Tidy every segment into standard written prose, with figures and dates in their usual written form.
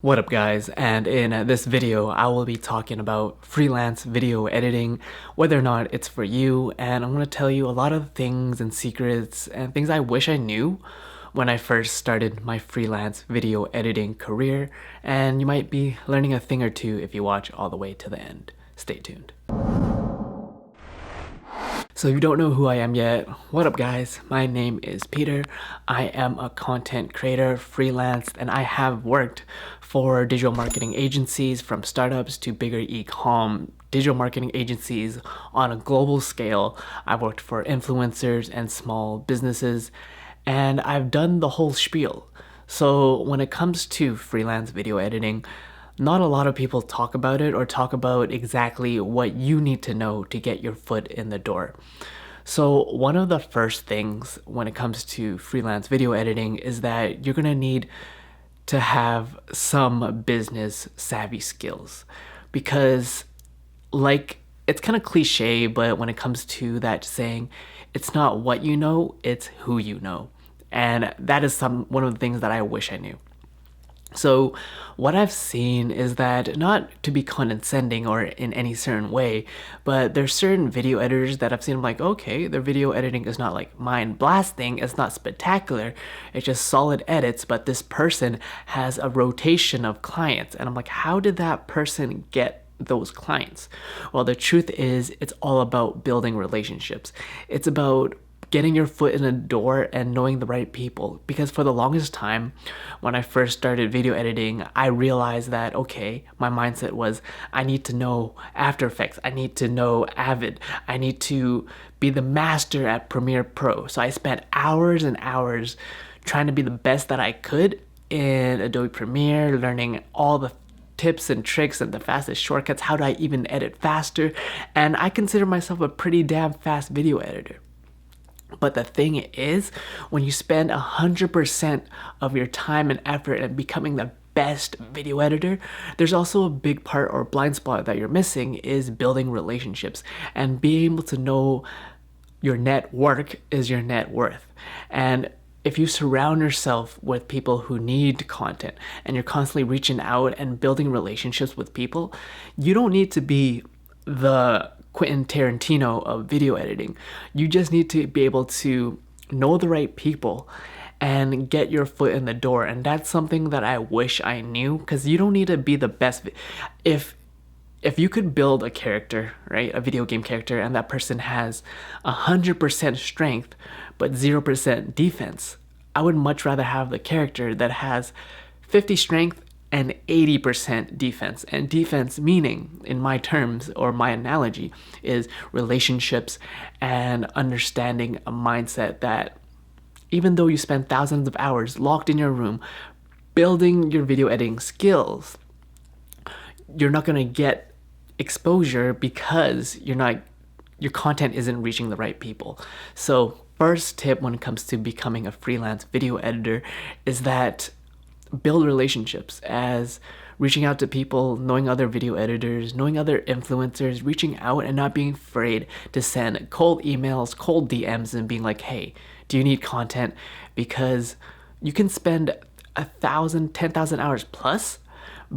What up guys, and in this video I will be talking about freelance video editing, whether or not it's for you, and I'm going to tell you a lot of things and secrets and things I wish I knew when I first started my freelance video editing career, and you might be learning a thing or two if you watch all the way to the end. Stay tuned. So if you don't know who I am yet, what up guys, my name is Peter. I am a content creator, freelance, and I have worked for digital marketing agencies, from startups to bigger e-com digital marketing agencies on a global scale. I've worked for influencers and small businesses, and I've done the whole spiel. So when it comes to freelance video editing, not a lot of people talk about it or talk about exactly what you need to know to get your foot in the door. So one of the first things when it comes to freelance video editing is that you're gonna need to have some business savvy skills, because like, it's kind of cliche, but when it comes to that saying, it's not what you know, it's who you know. And that is one of the things that I wish I knew. So what I've seen is that, not to be condescending or in any certain way, but there's certain video editors that I've seen, I'm like, okay, their video editing is not like mind blasting, it's not spectacular, it's just solid edits, but this person has a rotation of clients. And I'm like, how did that person get those clients? Well, the truth is, it's all about building relationships. It's about getting your foot in the door and knowing the right people. Because for the longest time, when I first started video editing, I realized that, okay, my mindset was, I need to know After Effects, I need to know Avid, I need to be the master at Premiere Pro. So I spent hours and hours trying to be the best that I could in Adobe Premiere, learning all the tips and tricks and the fastest shortcuts. How do I even edit faster? And I consider myself a pretty damn fast video editor. But the thing is, when you spend 100% of your time and effort in becoming the best video editor, there's also a big part or blind spot that you're missing, is building relationships and being able to know your network is your net worth. And if you surround yourself with people who need content and you're constantly reaching out and building relationships with people, you don't need to be the Quentin Tarantino of video editing. You just need to be able to know the right people and get your foot in the door. And that's something that I wish I knew, because you don't need to be the best. If you could build a character, right, a video game character, and that person has 100% strength but 0% defense, I would much rather have the character that has 50 strength and 80% defense. And defense meaning, in my terms or my analogy, is relationships and understanding a mindset that even though you spend thousands of hours locked in your room building your video editing skills, you're not going to get exposure because your content isn't reaching the right people. So first tip when it comes to becoming a freelance video editor is that build relationships, as reaching out to people, knowing other video editors, knowing other influencers, reaching out and not being afraid to send cold emails, cold DMs, and being like, hey, do you need content? Because you can spend 1,000, 10,000 hours plus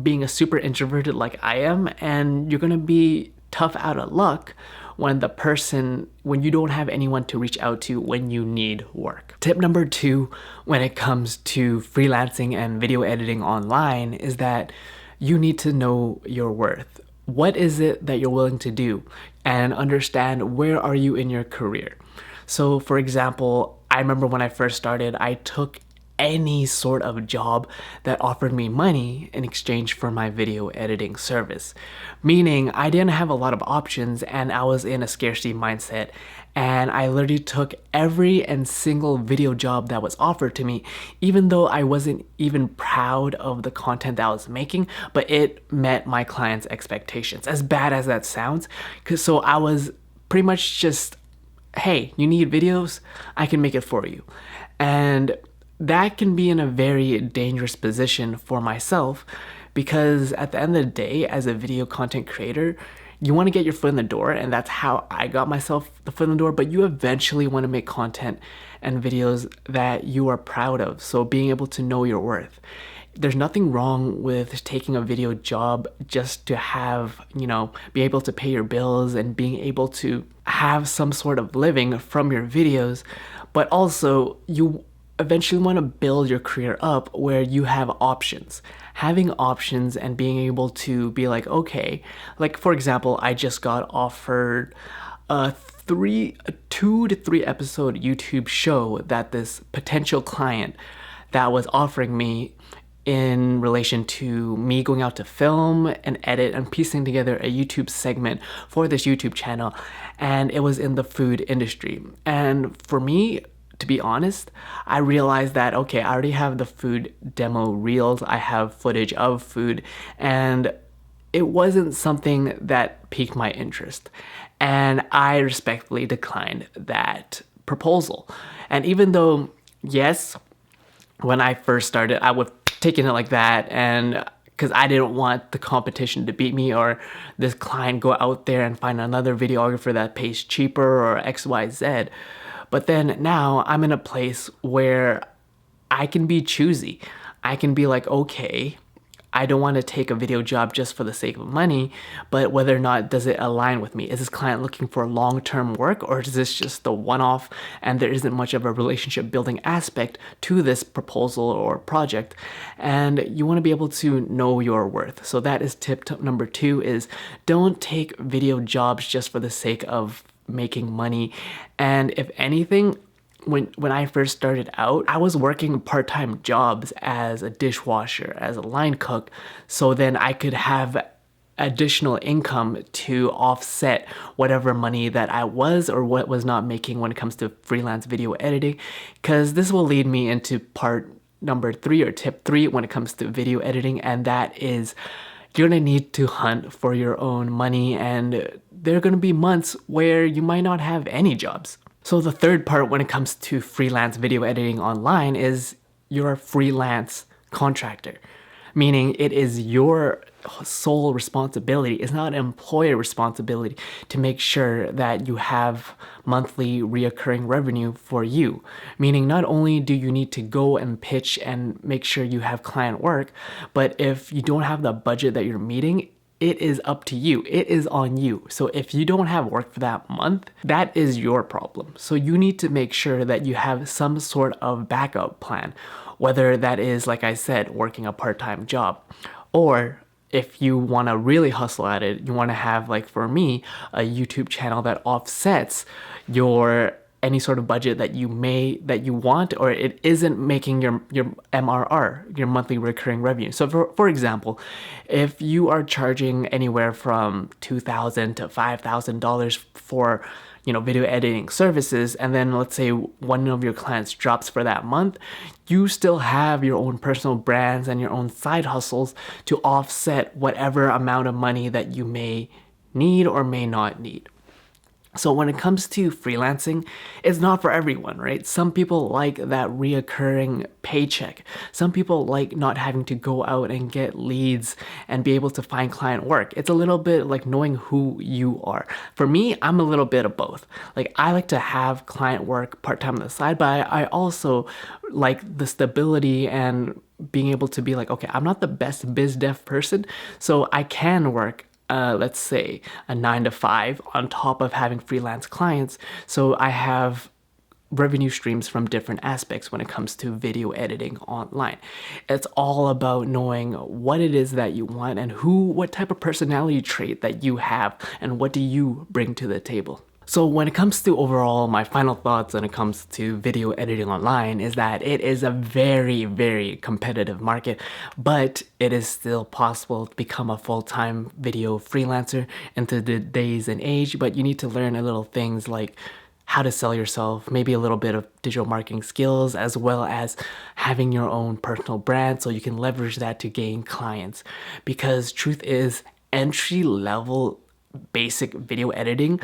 being a super introverted like I am, and you're gonna be tough out of luck when you don't have anyone to reach out to when you need work. Tip number 2 when it comes to freelancing and video editing online is that you need to know your worth. What is it that you're willing to do, and understand where are you in your career. So for example, I remember when I first started, I took any sort of job that offered me money in exchange for my video editing service. Meaning I didn't have a lot of options and I was in a scarcity mindset, and I literally took every and single video job that was offered to me, even though I wasn't even proud of the content that I was making, but it met my clients' expectations. As bad as that sounds, so I was pretty much just, hey, you need videos? I can make it for you. And that can be in a very dangerous position for myself, because at the end of the day, as a video content creator, you want to get your foot in the door, and that's how I got myself the foot in the door, but you eventually want to make content and videos that you are proud of. So being able to know your worth. there's nothing wrong with taking a video job just to have, be able to pay your bills and being able to have some sort of living from your videos. But also, you eventually want to build your career up where you have options. Having options and being able to be like, okay, like for example, I just got offered a 2 to 3 episode YouTube show that this potential client that was offering me in relation to me going out to film and edit and piecing together a YouTube segment for this YouTube channel, and it was in the food industry. And for me, to be honest, I realized that, okay, I already have the food demo reels, I have footage of food, and it wasn't something that piqued my interest. And I respectfully declined that proposal. And even though, yes, when I first started, I would taken it like that, and because I didn't want the competition to beat me or this client go out there and find another videographer that pays cheaper or XYZ. But then now I'm in a place where I can be choosy. I can be like, okay, I don't want to take a video job just for the sake of money, but whether or not does it align with me? Is this client looking for long-term work, or is this just the one-off and there isn't much of a relationship building aspect to this proposal or project? And you want to be able to know your worth. So that is tip number 2, is don't take video jobs just for the sake of making money. And if anything, when I first started out, I was working part-time jobs as a dishwasher, as a line cook, so then I could have additional income to offset whatever money that I was or what was not making when it comes to freelance video editing, because this will lead me into part number 3 or tip 3 when it comes to video editing, and that is you're gonna need to hunt for your own money, and there are gonna be months where you might not have any jobs. So the third part when it comes to freelance video editing online is you're a freelance contractor, meaning it is your sole responsibility. It's not an employer responsibility to make sure that you have monthly reoccurring revenue for you. Meaning not only do you need to go and pitch and make sure you have client work, but if you don't have the budget that you're meeting, it is up to you. It is on you. So if you don't have work for that month, that is your problem. So you need to make sure that you have some sort of backup plan, whether that is, like I said, working a part-time job, or if you want to really hustle at it, you want to have, like for me, a YouTube channel that offsets your any sort of budget that you want, or it isn't making your MRR, your monthly recurring revenue. So for example, if you are charging anywhere from $2,000 to $5,000 for video editing services, and then let's say one of your clients drops for that month, you still have your own personal brands and your own side hustles to offset whatever amount of money that you may need or may not need. So when it comes to freelancing, it's not for everyone, right? Some people like that reoccurring paycheck. Some people like not having to go out and get leads and be able to find client work. It's a little bit like knowing who you are. For me, I'm a little bit of both. Like I like to have client work part-time on the side, but I also like the stability and being able to be like, okay, I'm not the best biz dev person, so I can work let's say a 9 to 5 on top of having freelance clients. So I have revenue streams from different aspects when it comes to video editing online. It's all about knowing what it is that you want and what type of personality trait that you have and what do you bring to the table. So when it comes to overall, my final thoughts when it comes to video editing online is that it is a very, very competitive market, but it is still possible to become a full-time video freelancer in today's and age, but you need to learn a little things like how to sell yourself, maybe a little bit of digital marketing skills, as well as having your own personal brand so you can leverage that to gain clients. Because truth is, entry-level basic video editing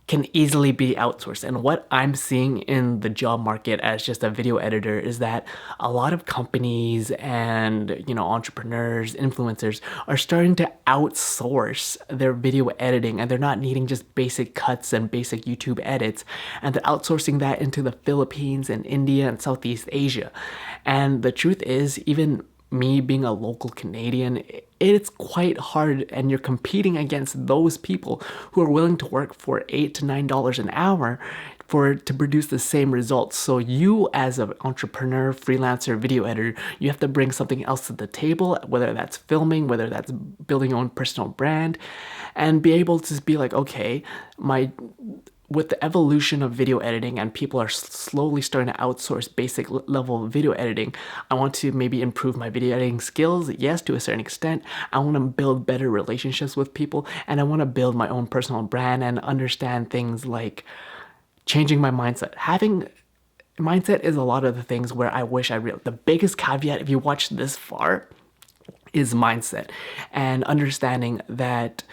can easily be outsourced. And what I'm seeing in the job market as just a video editor is that a lot of companies and entrepreneurs, influencers are starting to outsource their video editing, and they're not needing just basic cuts and basic YouTube edits, and they're outsourcing that into the Philippines and India and Southeast Asia. And the truth is, even me being a local Canadian, it's quite hard, and you're competing against those people who are willing to work for $8 to $9 an hour to produce the same results. So you, as an entrepreneur, freelancer, video editor, you have to bring something else to the table, whether that's filming, whether that's building your own personal brand, and be able to be like, okay, with the evolution of video editing and people are slowly starting to outsource basic level video editing, I want to maybe improve my video editing skills, yes, to a certain extent. I want to build better relationships with people, and I want to build my own personal brand and understand things like changing my mindset. Having mindset is a lot of the things where I wish I realized. The biggest caveat, if you watch this far, is mindset and understanding that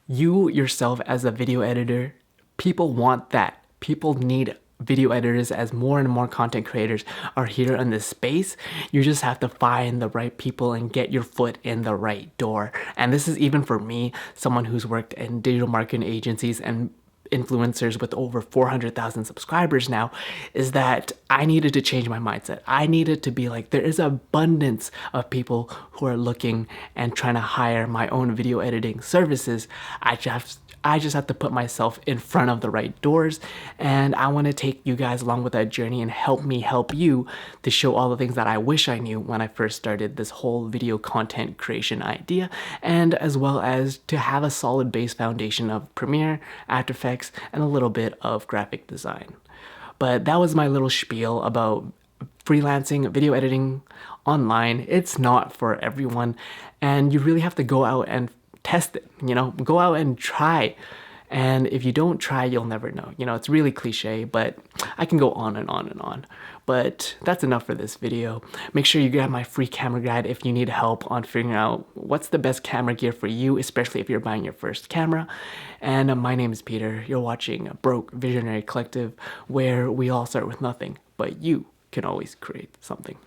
you yourself as a video editor, people want that. People need video editors as more and more content creators are here in this space. You just have to find the right people and get your foot in the right door. And this is even for me, someone who's worked in digital marketing agencies and influencers with over 400,000 subscribers now, is that I needed to change my mindset. I needed to be like, there is abundance of people who are looking and trying to hire my own video editing services. I just have to put myself in front of the right doors, and I want to take you guys along with that journey and help me help you to show all the things that I wish I knew when I first started this whole video content creation idea, and as well as to have a solid base foundation of Premiere, After Effects, and a little bit of graphic design. But that was my little spiel about freelancing, video editing online. It's not for everyone, and you really have to go out and test it, go out and try. And if you don't try, you'll never know. It's really cliche, but I can go on and on and on. But that's enough for this video. Make sure you grab my free camera guide if you need help on figuring out what's the best camera gear for you, especially if you're buying your first camera. And my name is Peter. You're watching a Broke Visionary Collective, where we all start with nothing, but you can always create something.